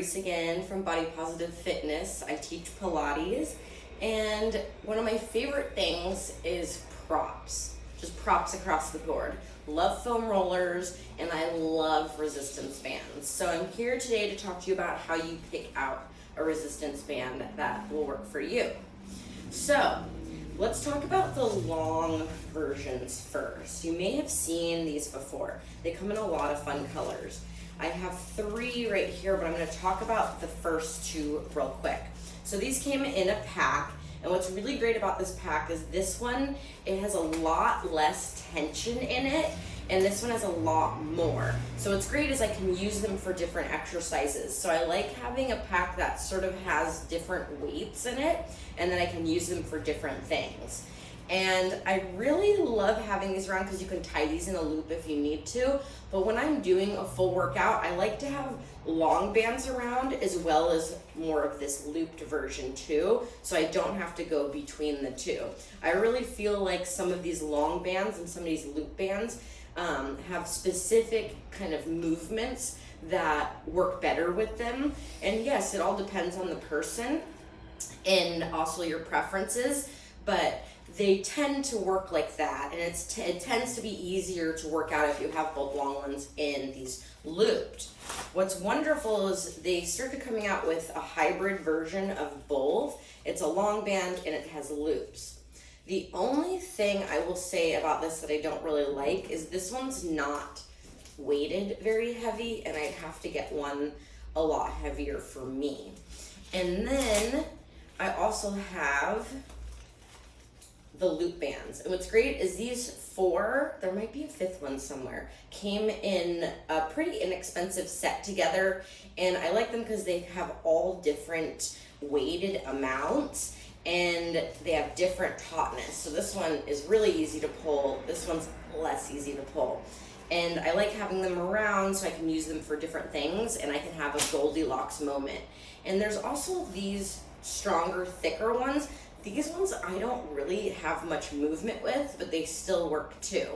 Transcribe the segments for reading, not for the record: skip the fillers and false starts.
Reis again from Body Positive Fitness. I teach Pilates, and one of my favorite things is props. Just props across the board. Love foam rollers, and I love resistance bands. So I'm here today to talk to you about how you pick out a resistance band that will work for you. So let's talk about the long versions first. You may have seen these before. They come in a lot of fun colors. I have 3 right here, but I'm going to talk about the first 2 real quick. So these came in a pack, and what's really great about this pack is this one, it has a lot less tension in it, and this one has a lot more. So what's great is I can use them for different exercises. So I like having a pack that sort of has different weights in it, and then I can use them for different things. And I really love having these around because you can tie these in a loop if you need to. But when I'm doing a full workout, I like to have long bands around as well as more of this looped version too, so I don't have to go between the two. I really feel like some of these long bands and some of these loop bands have specific kind of movements that work better with them. And yes, it all depends on the person and also your preferences, but they tend to work like that, and it tends to be easier to work out if you have both long ones and these looped. What's wonderful is they started coming out with a hybrid version of both. It's a long band and it has loops. The only thing I will say about this that I don't really like is this one's not weighted very heavy, and I'd have to get one a lot heavier for me. And then I also have the loop bands. And what's great is these 4, there might be a 5th one somewhere, came in a pretty inexpensive set together, and I like them because they have all different weighted amounts and they have different tautness. So this one is really easy to pull, this one's less easy to pull. And I like having them around so I can use them for different things, and I can have a Goldilocks moment. And there's also these stronger, thicker ones. These ones I don't really have much movement with, but they still work too.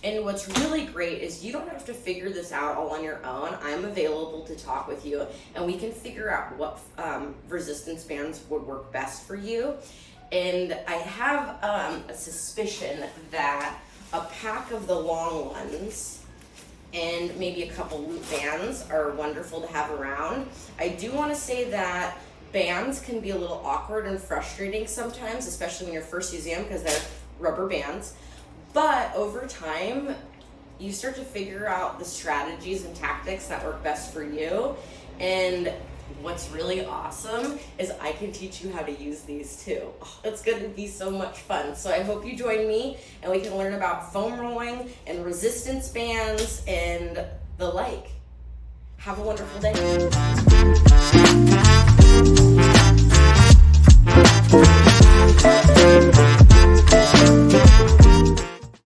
And what's really great is you don't have to figure this out all on your own. I'm available to talk with you, and we can figure out what resistance bands would work best for you. And I have a suspicion that a pack of the long ones and maybe a couple loop bands are wonderful to have around. I do want to say that bands can be a little awkward and frustrating sometimes, especially when you're first using them because they're rubber bands. But over time, you start to figure out the strategies and tactics that work best for you. And what's really awesome is I can teach you how to use these too. Oh, it's going to be so much fun. So I hope you join me and we can learn about foam rolling and resistance bands and the like. Have a wonderful day.